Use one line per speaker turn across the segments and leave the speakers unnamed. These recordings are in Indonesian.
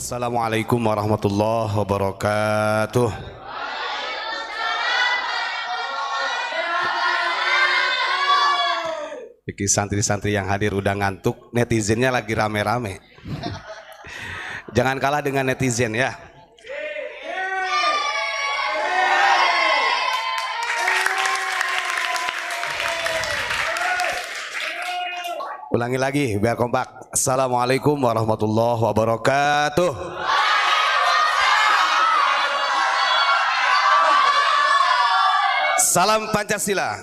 Assalamualaikum warahmatullahi wabarakatuh. Iki santri-santri yang hadir udah ngantuk, netizennya lagi rame-rame. Jangan kalah dengan netizen ya. Ulangi lagi biar kompak. Assalamualaikum warahmatullahi wabarakatuh. Salam Pancasila.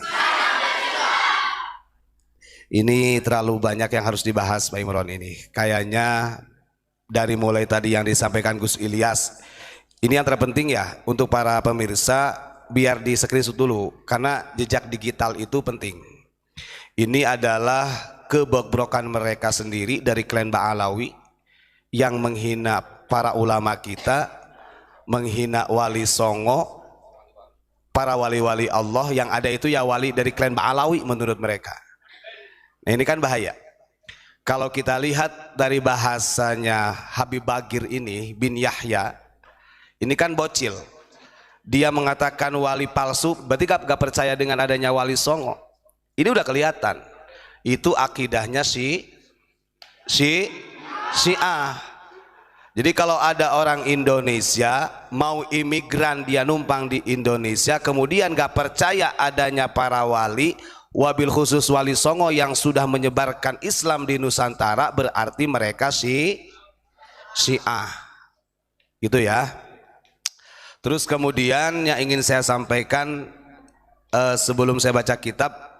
Ini terlalu banyak yang harus dibahas Pak Imron ini. Kayaknya dari mulai tadi yang disampaikan Gus Ilyas, ini yang terpenting ya untuk para pemirsa biar di screenshot dulu karena jejak digital itu penting. Ini adalah kebobrokan mereka sendiri dari klan Ba'alawi yang menghina para ulama kita, menghina Wali Songo, para wali-wali Allah yang ada itu ya wali dari klan Ba'alawi menurut mereka. Nah ini kan bahaya. Kalau kita lihat dari bahasanya Habib Bagir ini bin Yahya, ini kan bocil. Dia mengatakan wali palsu, berarti gak percaya dengan adanya Wali Songo. Ini udah kelihatan. Itu akidahnya Syiah. Jadi kalau ada orang Indonesia mau imigran dia numpang di Indonesia kemudian gak percaya adanya para wali, wabil khusus Wali Songo yang sudah menyebarkan Islam di Nusantara, berarti mereka Syiah. Gitu ya. Terus kemudian yang ingin saya sampaikan sebelum saya baca kitab,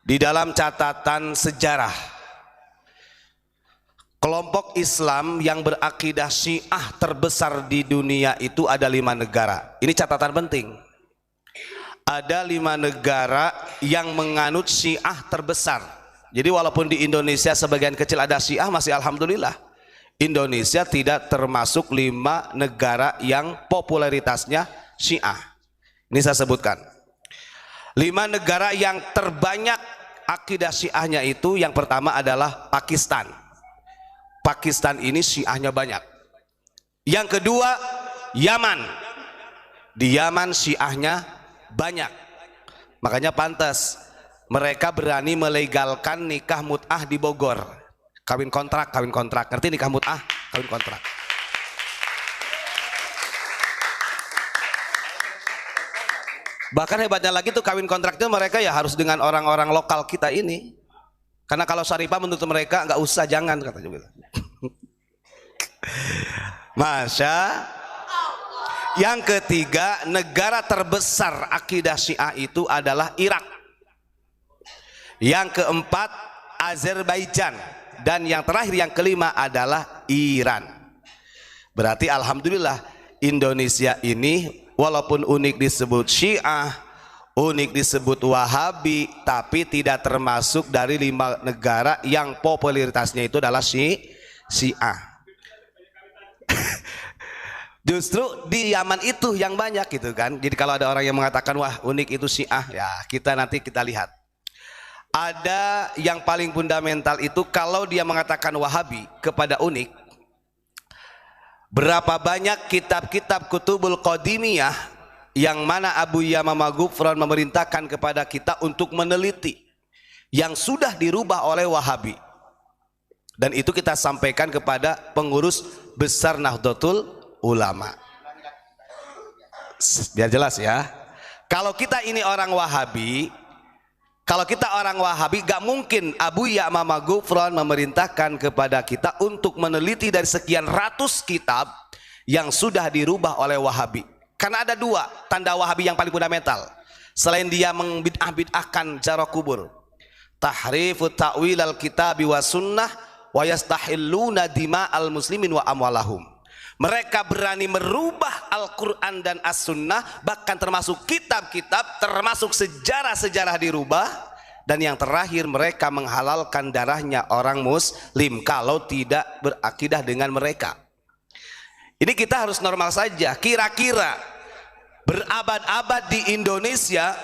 di dalam catatan sejarah kelompok Islam yang berakidah Syiah terbesar di dunia itu ada 5 negara. Ini catatan penting. Ada 5 negara yang menganut Syiah terbesar. Jadi walaupun di Indonesia sebagian kecil ada Syiah, masih alhamdulillah Indonesia tidak termasuk 5 negara yang popularitasnya Syiah. Ini saya sebutkan 5 negara yang terbanyak akidah Syiahnya itu. Yang pertama adalah Pakistan. Pakistan ini Syiahnya banyak. Yang kedua Yaman. Di Yaman Syiahnya banyak. Makanya pantas mereka berani melegalkan nikah mut'ah di Bogor. Kawin kontrak. Ngerti nikah mut'ah? Kawin kontrak. Bahkan hebatnya lagi tuh kawin kontrak itu mereka ya harus dengan orang-orang lokal kita ini. Karena kalau syarifah menurut mereka nggak usah, jangan katanya gitu. Masya. Yang ketiga, negara terbesar akidah Syiah itu adalah Irak. Yang keempat, Azerbaijan. Dan yang terakhir, yang kelima adalah Iran. Berarti alhamdulillah Indonesia ini walaupun unik disebut Syiah, unik disebut Wahabi, tapi tidak termasuk dari 5 negara yang popularitasnya itu adalah Syiah. Justru di Yaman itu yang banyak gitu kan. Jadi kalau ada orang yang mengatakan wah unik itu Syiah, ya nanti kita lihat. Ada yang paling fundamental itu kalau dia mengatakan Wahabi kepada unik, berapa banyak kitab-kitab Kutubul Qadimiyah yang mana Abu Yamamah Ghufran memerintahkan kepada kita untuk meneliti yang sudah dirubah oleh Wahabi. Dan itu kita sampaikan kepada pengurus besar Nahdlatul Ulama. Biar jelas ya. Kalau kita ini orang Wahabi, gak mungkin Abu Yamamah Ghufran memerintahkan kepada kita untuk meneliti dari sekian ratus kitab yang sudah dirubah oleh Wahabi. Karena ada 2 tanda Wahabi yang paling fundamental. Selain dia membid'ah-bid'ahkan ziarah kubur, tahrifu ta'wil al-kitabi wa sunnah wa yastahilluna dima'al muslimin wa amwalahum. Mereka berani merubah Al-Quran dan As-Sunnah, bahkan termasuk kitab-kitab, termasuk sejarah-sejarah dirubah. Dan yang terakhir, mereka menghalalkan darahnya orang muslim kalau tidak berakidah dengan mereka. Ini kita harus normal saja. Kira-kira berabad-abad di Indonesia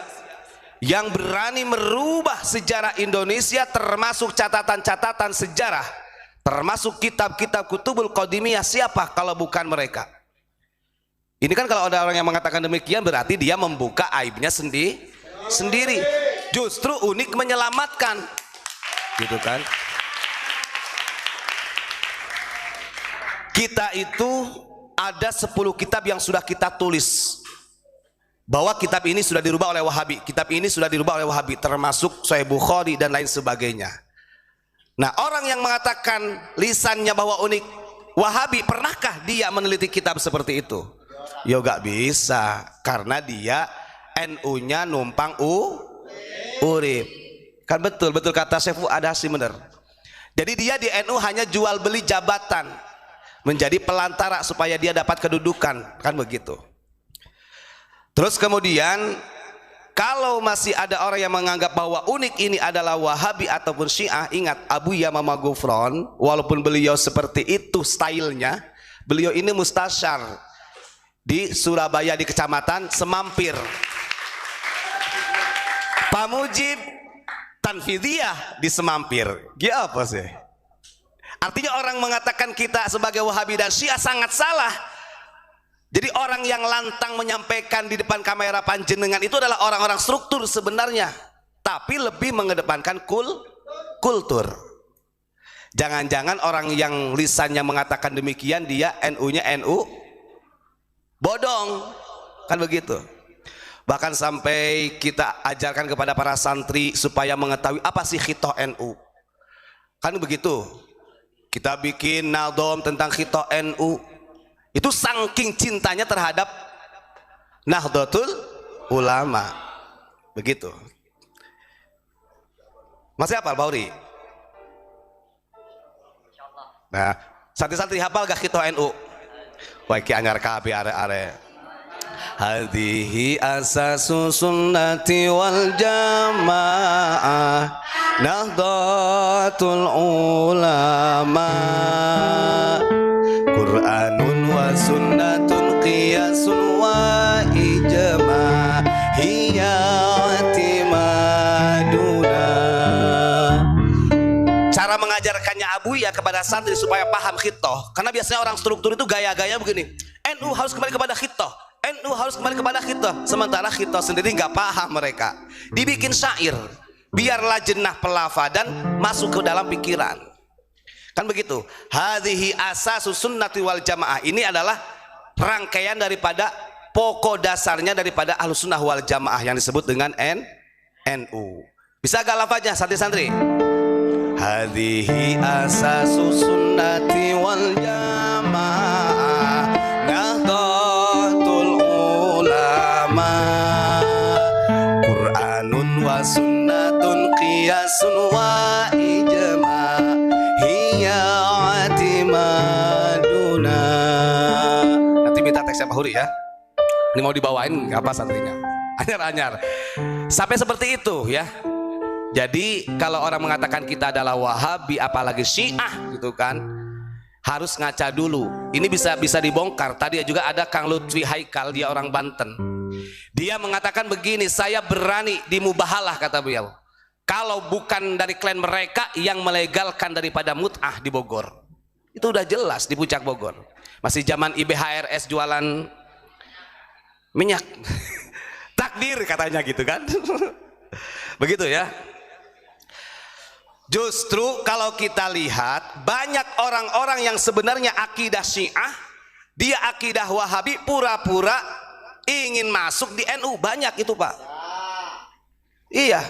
yang berani merubah sejarah Indonesia, termasuk catatan-catatan sejarah termasuk kitab-kitab kutubul qadimiyah. Siapa kalau bukan mereka? Ini kan kalau ada orang yang mengatakan demikian berarti dia membuka aibnya sendiri. Justru unik menyelamatkan, gitu kan? Kita itu ada 10 kitab yang sudah kita tulis bahwa kitab ini sudah dirubah oleh Wahabi, kitab ini sudah dirubah oleh Wahabi, termasuk Sahih Bukhari dan lain sebagainya. Nah, orang yang mengatakan lisannya bahwa unik Wahabi, pernahkah dia meneliti kitab seperti itu? Ya gak bisa, karena dia NU-nya numpang urip. Kan betul kata Syekh Fuad Hasyim, bener. Jadi dia di NU hanya jual beli jabatan, menjadi pelantara supaya dia dapat kedudukan, kan begitu. Terus kemudian kalau masih ada orang yang menganggap bahwa unik ini adalah Wahabi ataupun Syiah, ingat Abu Yamamah Ghufran, walaupun beliau seperti itu stylenya, beliau ini mustasyar di Surabaya di Kecamatan Semampir. Pak Mujib Tanfidiyah di Semampir. Ya apa sih? Artinya orang mengatakan kita sebagai Wahabi dan Syiah sangat salah. Jadi orang yang lantang menyampaikan di depan kamera panjenengan itu adalah orang-orang struktur sebenarnya, tapi lebih mengedepankan kultur. Jangan-jangan orang yang lisannya mengatakan demikian dia NU-nya NU bodong, kan begitu. Bahkan sampai kita ajarkan kepada para santri supaya mengetahui apa sih khitoh NU, kan begitu. Kita bikin nadom tentang khitoh NU. Itu saking cintanya terhadap Nahdlatul Ulama, begitu. Masih hafal Bauri? Nah, santri-santri hafal gak khitoh NU? Wah, ki anyar kabeh are-are. Hadhihi asasu sunnati wal jamaah Nahdlatul Ulama Qur'anun wa sunnatun qiyasun wa ijma' hiya i'timaduna. Cara mengajarkannya Abu ya kepada santri supaya paham khitoh, karena biasanya orang struktur itu gaya-gaya begini, NU harus kembali kepada khitoh, NU harus kembali kepada khitoh, sementara khitoh sendiri nggak paham mereka. Dibikin syair biarlah jenah pelafaz dan masuk ke dalam pikiran, kan begitu. Hadhihi asasus sunnati wal jamaah, ini adalah rangkaian daripada pokok dasarnya daripada ahlus sunnah wal jamaah yang disebut dengan NU. Bisa gak lafaznya santri-santri? Hadhihi asasus sunnati wal jamaah Nahdlatul Ulama Qur'anun wa sunnatun qiyasun wa ijma' hiya i'timaduna. Nanti minta teksnya Pak Huri ya. Ini mau dibawain apa santrinya? Anyar-anyar. Sampai seperti itu ya. Jadi kalau orang mengatakan kita adalah Wahabi apalagi Syiah gitu kan, harus ngaca dulu. Ini bisa dibongkar. Tadi juga ada Kang Lutfi Haikal, dia orang Banten. Dia mengatakan begini, saya berani di mubahalah kata beliau. Kalau bukan dari klan mereka yang melegalkan daripada mut'ah di Bogor. Itu udah jelas di Puncak Bogor. Masih zaman IBHRS jualan minyak. Takdir katanya gitu kan. Begitu ya. Justru kalau kita lihat banyak orang-orang yang sebenarnya akidah Syiah, dia akidah Wahabi, pura-pura ingin masuk di NU, banyak itu Pak. Iya,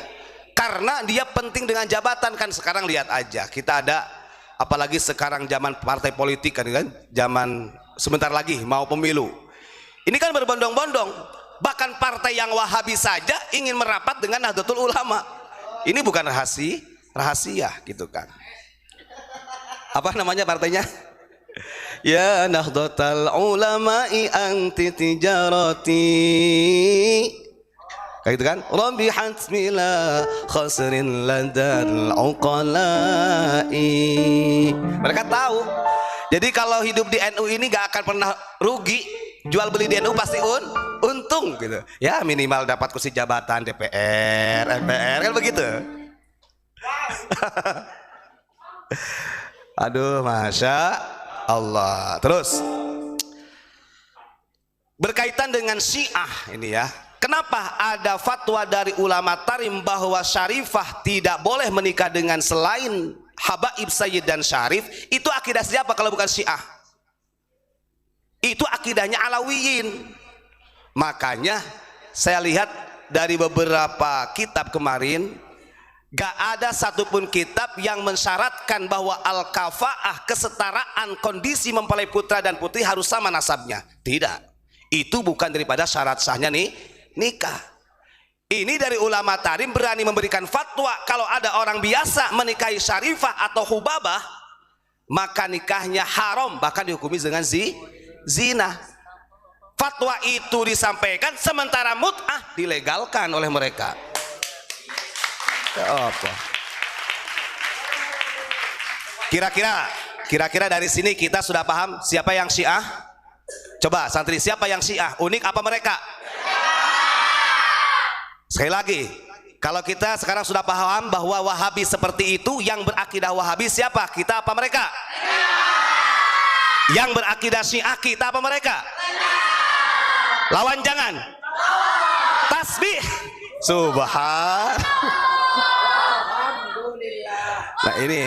karena dia penting dengan jabatan. Kan sekarang lihat aja, kita ada apalagi sekarang zaman partai politik kan, zaman sebentar lagi mau pemilu. Ini kan berbondong-bondong, bahkan partai yang Wahabi saja ingin merapat dengan Nahdlatul Ulama. Ini bukan rahasia gitu kan. Apa namanya partainya? Ya Nahdlatul Ulama'i anti tijarati, kayak gitu kan. Rabihat bila khasrin ladal uqala'i. Mereka tahu. Jadi kalau hidup di NU ini gak akan pernah rugi. Jual beli di NU pasti untung gitu. Ya minimal dapat kursi jabatan DPR, MPR kan begitu. Aduh, masya Allah. Terus berkaitan dengan Syiah ini ya. Kenapa ada fatwa dari ulama tarim bahwa Syarifah tidak boleh menikah dengan selain habaib, sayyid dan syarif? Itu akidah siapa kalau bukan Syiah? Itu akidahnya Alawiyin. Makanya saya lihat dari beberapa kitab kemarin, gak ada satupun kitab yang mensyaratkan bahwa al-kafaah, kesetaraan kondisi mempelai putra dan putri harus sama nasabnya. Tidak. Itu bukan daripada syarat sahnya nikah. Ini dari ulama tarim berani memberikan fatwa kalau ada orang biasa menikahi Syarifah atau Hubabah, maka nikahnya haram, bahkan dihukumi dengan zina. Fatwa itu disampaikan sementara mut'ah dilegalkan oleh mereka. Apa? Kira-kira dari sini kita sudah paham siapa yang Syiah? Coba santri, siapa yang Syiah? Unik apa mereka? Sekali lagi, kalau kita sekarang sudah paham bahwa Wahabi seperti itu, yang berakidah Wahabi siapa? Kita apa mereka? Yang berakidah Syiah kita apa mereka? Lawan jangan. Tasbih. Subhan. Nah ini.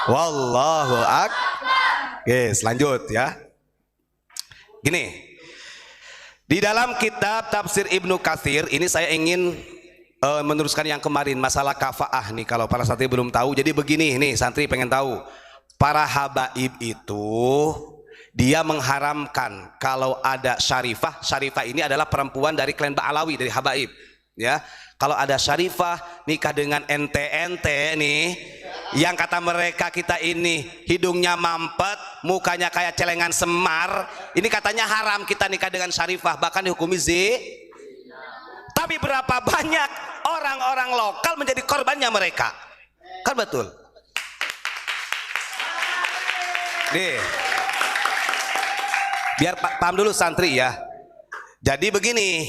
Wallahu akbar. Oke, lanjut ya. Gini. Di dalam kitab tafsir Ibnu Katsir ini saya ingin meneruskan yang kemarin masalah kafaah nih, kalau para santri belum tahu. Jadi begini, nih santri pengen tahu, para habaib itu dia mengharamkan kalau ada Syarifah. Syarifah ini adalah perempuan dari klan Ba'alawi, dari habaib ya. Kalau ada Syarifah nikah dengan ente-ente nih, yang kata mereka kita ini hidungnya mampet, mukanya kayak celengan semar, ini katanya haram kita nikah dengan Syarifah, bahkan dihukumi Tapi berapa banyak orang-orang lokal menjadi korbannya mereka? Kan betul? Nih, biar paham dulu santri ya. Jadi begini,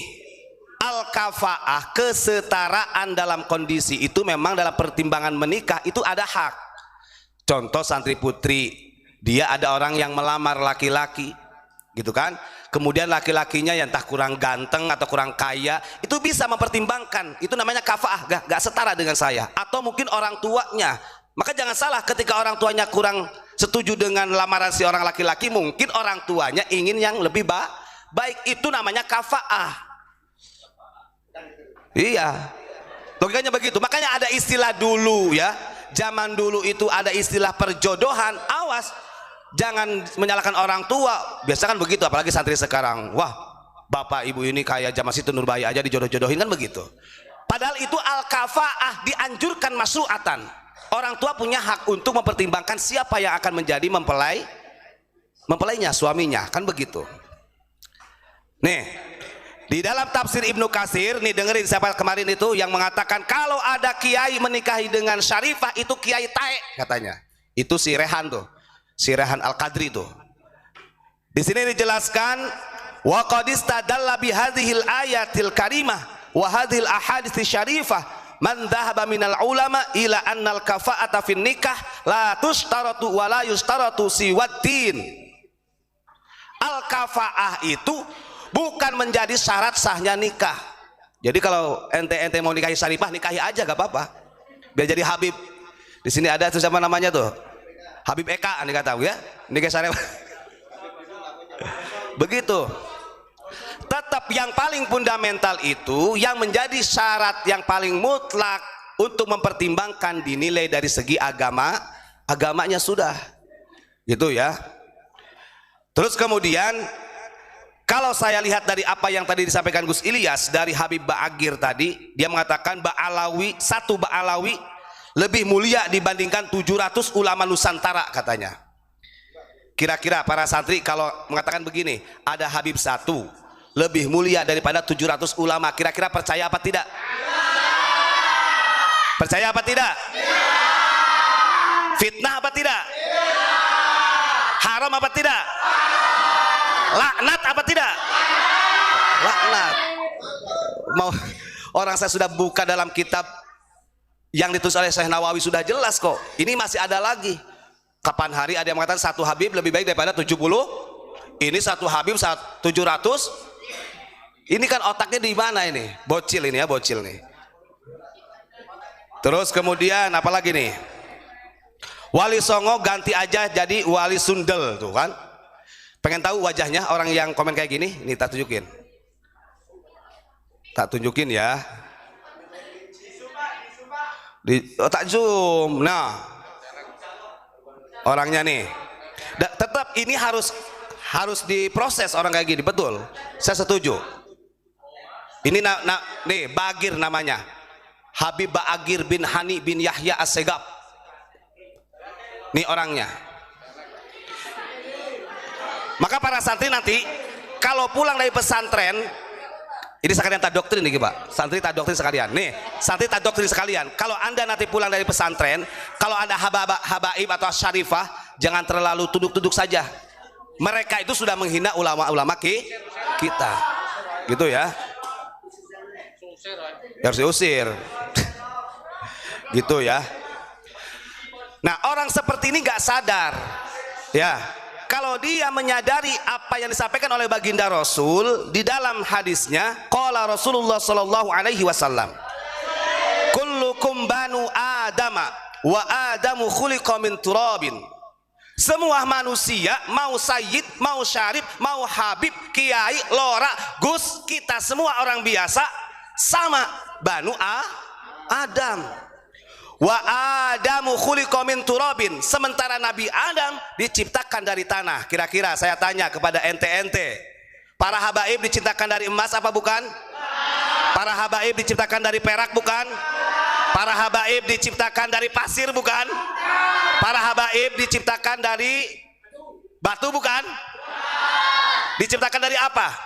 al-kafaah, kesetaraan dalam kondisi itu memang dalam pertimbangan menikah itu ada hak. Contoh santri putri, dia ada orang yang melamar laki-laki gitu kan, kemudian laki-lakinya yang entah kurang ganteng atau kurang kaya, itu bisa mempertimbangkan, itu namanya kafaah, gak setara dengan saya. Atau mungkin orang tuanya, maka jangan salah ketika orang tuanya kurang setuju dengan lamaran si orang laki-laki, mungkin orang tuanya ingin yang lebih baik, itu namanya kafaah. Iya, logikanya begitu. Makanya ada istilah dulu ya, zaman dulu itu ada istilah perjodohan. Awas, jangan menyalahkan orang tua. Biasa kan begitu, apalagi santri sekarang. Wah, bapak ibu ini kayak zaman situ Nurbaya aja dijodoh-jodohin, kan begitu. Padahal itu al-kafaah, dianjurkan masru'atan. Orang tua punya hak untuk mempertimbangkan siapa yang akan menjadi mempelainya, suaminya, kan begitu. Nih, di dalam tafsir Ibnu Katsir, nih dengerin siapa kemarin itu yang mengatakan kalau ada kiai menikahi dengan Syarifah itu kiai tae katanya. Itu si Rehan tuh, si Rehan Al-Qadri tuh. Di sini dijelaskan wa qad istadalla bi hadhil ayatil karimah wa hadhil ahadits syarifah man dhahaba minal ulama ila annal kafa'ata fin nikah la tustaratu wa la yustaratu siwaddin. Al-kafa'ah itu bukan menjadi syarat sahnya nikah. Jadi kalau ente mau nikahi Syarifah, nikahi aja gak apa-apa, biar jadi Habib. Di sini ada tuh siapa namanya tuh, Habib Eka, nih tahu ya, nikahi Syarifah. Begitu. Tetap yang paling fundamental itu yang menjadi syarat yang paling mutlak untuk mempertimbangkan dinilai dari segi agamanya sudah, gitu ya. Terus kemudian kalau saya lihat dari apa yang tadi disampaikan Gus Ilyas dari Habib Ba'agir tadi, dia mengatakan satu Ba'alawi lebih mulia dibandingkan 700 ulama Nusantara katanya. Kira-kira para santri kalau mengatakan begini, ada Habib satu lebih mulia daripada 700 ulama, kira-kira percaya apa tidak? Percaya apa tidak? Fitnah apa tidak? Haram apa tidak? Laknat apa tidak? Laknat. Mau orang saya sudah buka dalam kitab Yang ditulis oleh Syekh Nawawi sudah jelas kok. Ini masih ada lagi. Kapan hari ada yang mengatakan satu Habib lebih baik daripada 70. Ini satu Habib 700. Ini kan otaknya di mana ini? Bocil ini ya, bocil nih. Terus kemudian apa lagi nih? Wali Songo ganti aja jadi Wali Sundel tuh kan. Pengen tahu wajahnya orang yang komen kayak gini? Nih tak tunjukin. Tak tunjukin ya. Tak zoom. Nah. Orangnya nih. Tetap ini harus diproses orang kayak gini, betul. Saya setuju. Ini nih Bagir namanya. Habib Bagir bin Hani bin Yahya As-Segaf. Nih orangnya. Maka para santri nanti kalau pulang dari pesantren, ini sekalian tak doktrin nih Pak. Santri tak doktrin sekalian. Nih, santri tak doktrin sekalian. Kalau Anda nanti pulang dari pesantren, kalau Anda habaib atau syarifah, jangan terlalu tunduk-tunduk saja. Mereka itu sudah menghina ulama-ulama kita. Gitu ya. Harus diusir. Gitu ya. Nah, orang seperti ini nggak sadar. Ya. Kalau dia menyadari apa yang disampaikan oleh baginda Rasul di dalam hadisnya, qala Rasulullah sallallahu alaihi wasallam, kullukum banu adama wa adamu khuliqa min turabin. Semua manusia, mau sayyid, mau syarif, mau habib, kiai, lora, gus, kita semua orang biasa sama, banu Adam. Wa adamu khuliqa min turabin. Sementara Nabi Adam diciptakan dari tanah. Kira-kira saya tanya kepada ente-ente, para habaib diciptakan dari emas apa bukan? Para habaib diciptakan dari perak bukan? Para habaib diciptakan dari pasir bukan? Para habaib diciptakan dari batu bukan? Diciptakan dari apa?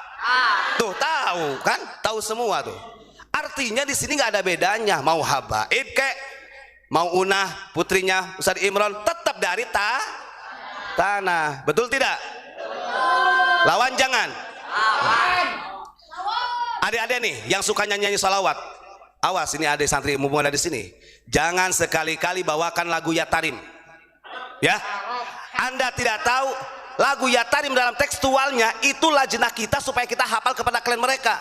Tuh tahu kan? Tahu semua tuh. Artinya di sini nggak ada bedanya. Mau habaib kek, mau Unah putrinya Ustaz Imron, tetap dari tanah. Betul tidak? Lawan jangan. Adik-adik nih yang suka nyanyi salawat, awas, ini ada santri mumpung ada di sini. Jangan sekali-kali bawakan lagu Yatarim. Ya, Anda tidak tahu lagu Yatarim dalam tekstualnya itu lajnah kita supaya kita hafal kepada kalian mereka.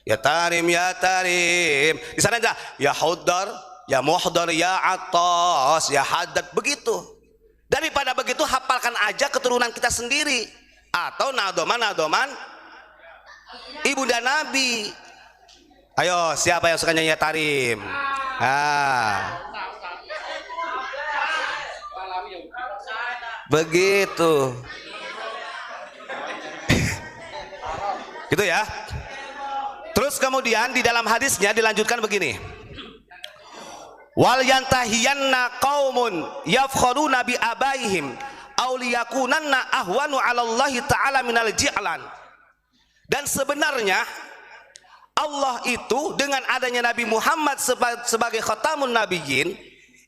Yatarim, Yatarim. Di sana aja ya Hudar, ya Muhdar, ya Atas, ya Haddad, begitu. Daripada begitu hafalkan aja keturunan kita sendiri atau nadoman ibunda Nabi. Ayo, siapa yang suka nyanyi Tarim? Begitu. Gitu ya. Terus kemudian di dalam hadisnya dilanjutkan begini. Wal yantahiyanna qaumun yafkharuna bi abaihim aw liyakunanna ahwanu 'ala Allah taala minal ji'lan. Dan sebenarnya Allah itu dengan adanya Nabi Muhammad sebagai khatamun nabiyyin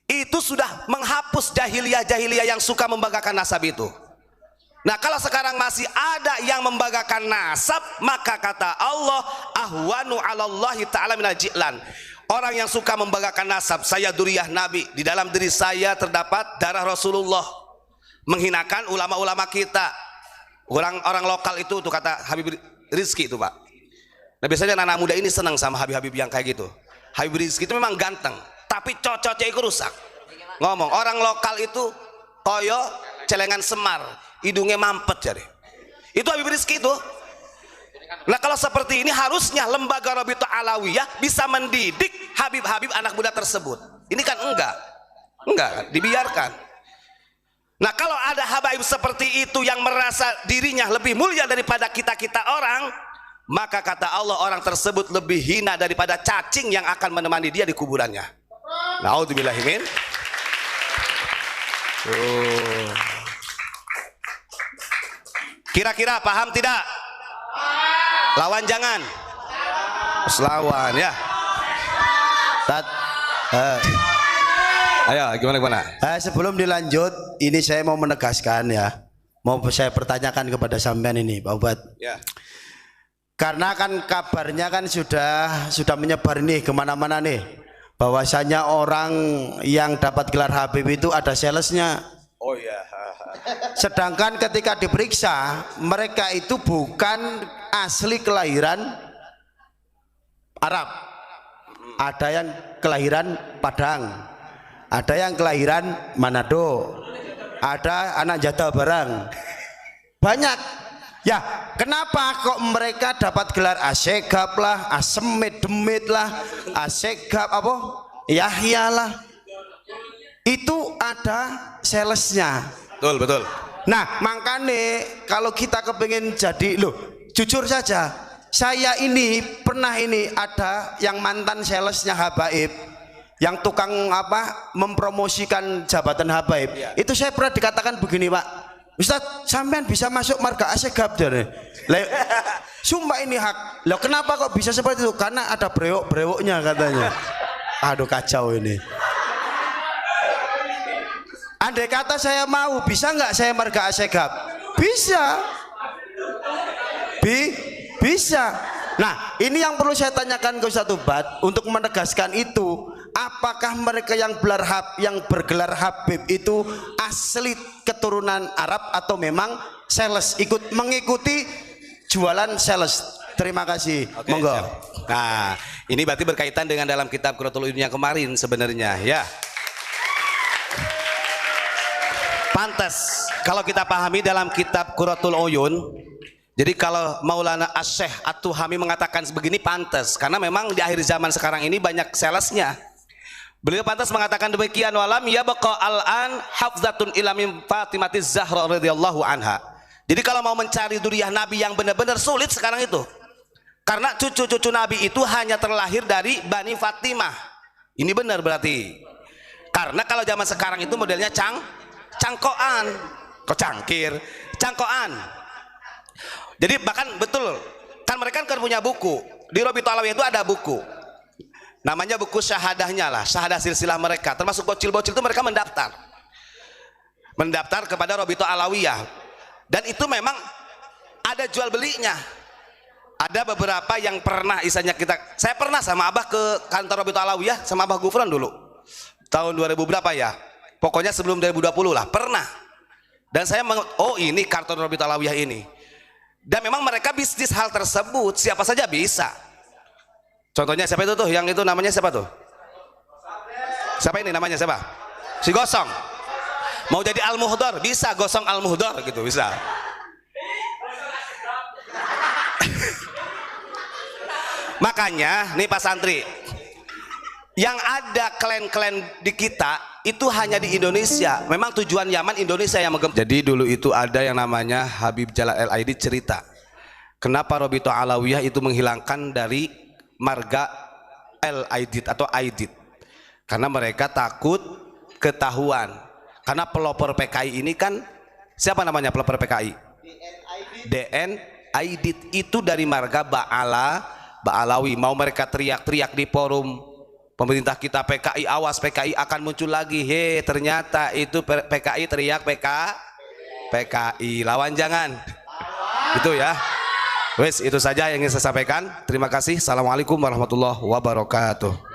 itu sudah menghapus jahiliyah yang suka membanggakan nasab itu. Nah, kalau sekarang masih ada yang membanggakan nasab, maka kata Allah ahwanu 'ala Allah taala minal ji'lan. Orang yang suka membanggakan nasab, saya duriyah Nabi, di dalam diri saya terdapat darah Rasulullah, menghinakan ulama-ulama kita, orang lokal itu tuh kata Habib Rizki itu Pak. Nah biasanya anak muda ini senang sama Habib-Habib yang kayak gitu. Habib Rizki itu memang ganteng, tapi cocoknya itu rusak. Ngomong orang lokal itu toyo celengan semar, hidungnya mampet jadi. Itu Habib Rizki itu. Nah kalau seperti ini harusnya lembaga Rabithah Alawiyah bisa mendidik Habib-Habib anak muda tersebut. Ini kan enggak dibiarkan. Nah kalau ada habaib seperti itu yang merasa dirinya lebih mulia daripada kita orang, maka kata Allah orang tersebut lebih hina daripada cacing yang akan menemani dia di kuburannya. Naudzubillahi min. Kira-kira paham tidak? Lawan jangan. Selawan ya. Ayo gimana?
Sebelum dilanjut, ini saya mau menegaskan ya, mau saya pertanyakan kepada sampean ini, Pak Ubat.
Ya.
Karena kan kabarnya kan sudah menyebar nih kemana-mana nih, bahwasanya orang yang dapat gelar Habib itu ada salesnya.
Oh iya.
Sedangkan ketika diperiksa mereka itu bukan asli kelahiran Arab. Ada yang kelahiran Padang, ada yang kelahiran Manado, ada anak Jawa Barang, banyak ya. Kenapa kok mereka dapat gelar Asegab lah, Asemit Demit lah, Asegab apa Yahya lah, itu ada salesnya.
Betul, betul.
Nah makanya kalau kita kepingin jadi, loh jujur saja, saya ini pernah ini ada yang mantan salesnya Habaib, yang tukang apa mempromosikan jabatan Habaib ya. Itu saya pernah dikatakan begini, Pak Ustadz, sampean bisa masuk marga Asegab jadi. Sumpah ini hak. Loh kenapa kok bisa seperti itu? Karena ada brewok-brewoknya katanya. Aduh kacau ini. Andai kata saya mau, bisa nggak saya marga Asegab? Bisa. Bisa. Nah ini yang perlu saya tanyakan ke Ustadz Ubat untuk menegaskan itu. Apakah mereka yang bergelar Habib itu asli keturunan Arab atau memang sales, mengikuti jualan sales? Terima kasih.
Oke,
monggo.
siap. Nah ini berarti berkaitan dengan dalam kitab Qurratul Uyun yang kemarin sebenarnya ya. Pantas kalau kita pahami dalam kitab Qurratul Uyun. Jadi kalau Maulana Asy-Syaikh At-Tuhami mengatakan begini pantas, karena memang di akhir zaman sekarang ini banyak salesnya. Beliau pantas mengatakan demikian, walam yabqa al-an hafzatun ila min Fatimatiz Zahra radhiyallahu anha. Jadi kalau mau mencari dzurriyyah Nabi yang benar-benar sulit sekarang itu. Karena cucu-cucu Nabi itu hanya terlahir dari Bani Fatimah. Ini benar berarti. Karena kalau zaman sekarang itu modelnya cangkoan, kok cangkir, cangkoan. Jadi bahkan betul kan mereka kan punya buku di Rabi'atul Alawiyah itu ada buku namanya buku syahadahnya lah, syahadah silsilah mereka, termasuk bocil-bocil itu mereka mendaftar kepada Rabi'atul Alawiyah, dan itu memang ada jual belinya. Ada beberapa yang pernah saya pernah sama Abah ke kantor Rabi'atul Alawiyah sama Abah Gufron dulu tahun 2000 berapa ya, pokoknya sebelum 2020 lah pernah, dan saya oh ini kantor Rabi'atul Alawiyah ini. Dan memang mereka bisnis hal tersebut, siapa saja bisa. Contohnya siapa itu tuh, yang itu namanya siapa tuh? Siapa ini namanya siapa? Si Gosong. Mau jadi Al-Muhdor, bisa Gosong Al-Muhdor gitu, bisa. Makanya nih Pak Santri, yang ada klan-klan di kita itu hanya di Indonesia. Memang tujuan Yaman Indonesia yang menggem. Jadi dulu itu ada yang namanya Habib Jalal Al-Aidid cerita, kenapa Rabi'atul Alawiyah itu menghilangkan dari marga Al-Aidid atau Aidid, karena mereka takut ketahuan. Karena pelopor PKI ini kan siapa namanya pelopor PKI? DN Aidid itu dari marga Ba'alawi. Mau mereka teriak-teriak di forum pemerintah kita, PKI awas, PKI akan muncul lagi, ternyata itu PKI teriak PKI lawan jangan itu ya. Wes itu saja yang ingin saya sampaikan. Terima kasih. Assalamualaikum warahmatullahi wabarakatuh.